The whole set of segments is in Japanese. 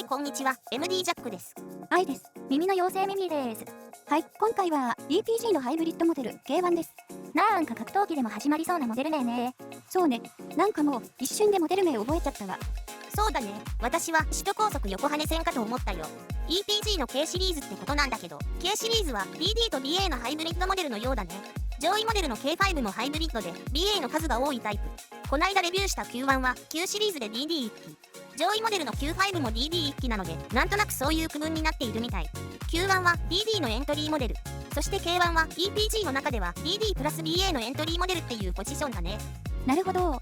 いこんにちは、MD ジャックです。愛です。耳の妖精ミミです。はい、今回は EPG のハイブリッドモデル K1 です。なんか格闘技でも始まりそうなモデル名ね。そうね、なんかもう一瞬でモデル名覚えちゃったわ。そうだね、私は首都高速横羽線かと思ったよ。EPG の K シリーズってことなんだけど、K シリーズは BD と BA のハイブリッドモデルのようだね。上位モデルの K5 もハイブリッドで BA の数が多いタイプ。こないだレビューした Q1 は Q シリーズで DD1 機。上位モデルの Q5 も DD1 機なので、なんとなくそういう区分になっているみたい。Q1 は DD のエントリーモデル。そして K1 は EPG の中では DD プラス BA のエントリーモデルっていうポジションだね。なるほど。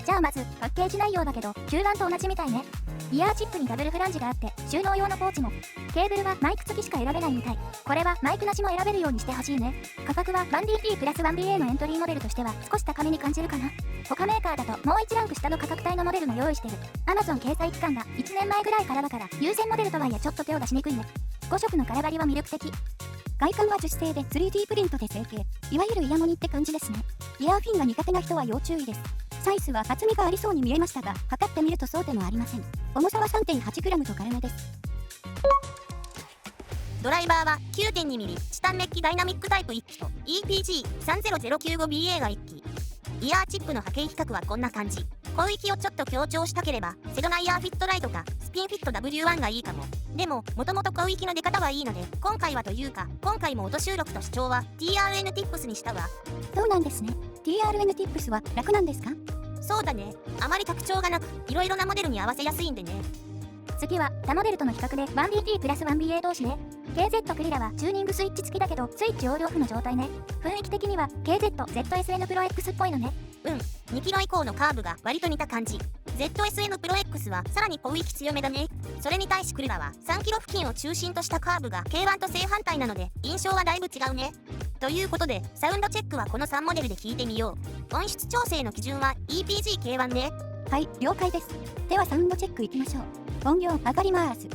じゃあまずパッケージ内容だけど Q1 と同じみたいね。イヤーチップにダブルフランジがあって収納用のポーチも。ケーブルはマイク付きしか選べないみたい。これはマイクなしも選べるようにしてほしいね。価格は 1DP プラス 1BA のエントリーモデルとしては少し高めに感じるかな。他メーカーだともう1ランク下の価格帯のモデルも用意してる。Amazon 掲載期間が1年前ぐらいからだから優先モデルとはいえちょっと手を出しにくいね。5色のカラバリは魅力的。外観は樹脂製で 3D プリントで成形。いわゆるイヤモニって感じですね。イヤーフィンが苦手な人は要注意です。サイズは厚みがありそうに見えましたが、測ってみるとそうでもありません。重さは 3.8g と軽めです。ドライバーは 9.2mm チタンメッキダイナミックタイプ1機と EPG30095BA が1機。イヤーチップの波形比較はこんな感じ。広域をちょっと強調したければセドナイヤーフィットライトかスピンフィット W1 がいいかも。でももともと広域の出方はいいので、今回はというか今回も音収録と視聴は TRN ティップスにしたわ。そうなんですね。TRN ティップスは楽なんですか？そうだね、あまり特徴がなくいろいろなモデルに合わせやすいんでね。次は他モデルとの比較で 1DP プラス 1BA 同士ね。KZ クリラはチューニングスイッチ付きだけどスイッチオンオフの状態ね。雰囲気的には KZ、ZSN プロ X っぽいのね。2キロ以降のカーブが割と似た感じ。ZSN プロ X はさらに広域強めだね。それに対しクリラは3キロ付近を中心としたカーブが K1 と正反対なので印象はだいぶ違うね。ということでサウンドチェックはこの3モデルで聞いてみよう。音質調整の基準は EPG-K1 ね。はい、了解です。ではサウンドチェックいきましょう。音量上がります。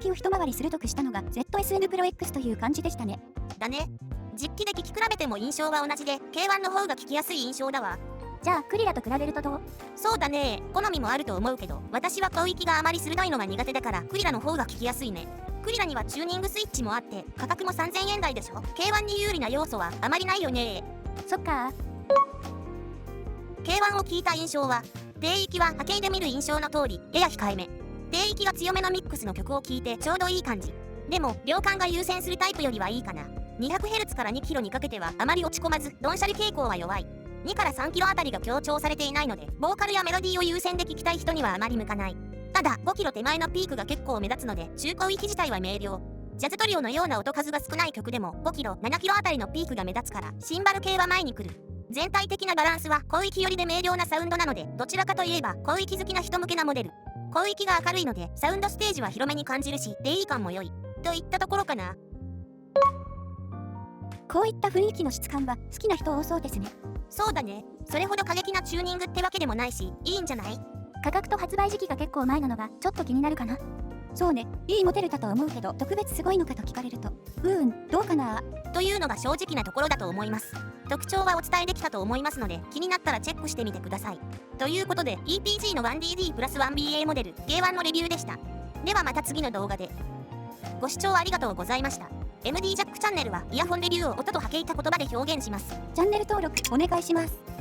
域を一回り鋭くしたのが ZSN プロ X という感じでしたね。だね。実機で聞き比べても印象は同じで K1 の方が聞きやすい印象だわ。じゃあクリラと比べるとどう？そうだね、好みもあると思うけど、私は広域があまり鋭いのが苦手だからクリラの方が聞きやすいね。クリラにはチューニングスイッチもあって価格も3000円台でしょ。 K1 に有利な要素はあまりないよね。そっかー K1 を聞いた印象は、低域は波形で見る印象の通りやや控えめ、低域が強めのミックスの曲を聴いてちょうどいい感じ。でも量感が優先するタイプよりはいいかな。 200Hz から 2kHz にかけてはあまり落ち込まず、ドンシャリ傾向は弱い。2から 3kHz あたりが強調されていないので、ボーカルやメロディーを優先で聴きたい人にはあまり向かない。ただ 5kHz 手前のピークが結構目立つので、中広域自体は明瞭。ジャズトリオのような音数が少ない曲でも 5kHz、7kHz あたりのピークが目立つから、シンバル系は前に来る。全体的なバランスは広域寄りで明瞭なサウンドなので、どちらかといえば広域好きな人向けなモデル。広域が明るいのでサウンドステージは広めに感じるし、低位感も良いといったところかな。こういった雰囲気の質感は好きな人多そうですね。そうだね。それほど過激なチューニングってわけでもないし、いいんじゃない？価格と発売時期が結構前なのがちょっと気になるかな。そうね、いいモデルだと思うけど特別すごいのかと聞かれるとどうかなというのが正直なところだと思います。特徴はお伝えできたと思いますので、気になったらチェックしてみてください。ということで EPG の 1DD プラス 1BA モデル K1 のレビューでした。ではまた次の動画で。ご視聴ありがとうございました。MD ジャックチャンネルはイヤホンレビューを音と波形た言葉で表現します。チャンネル登録お願いします。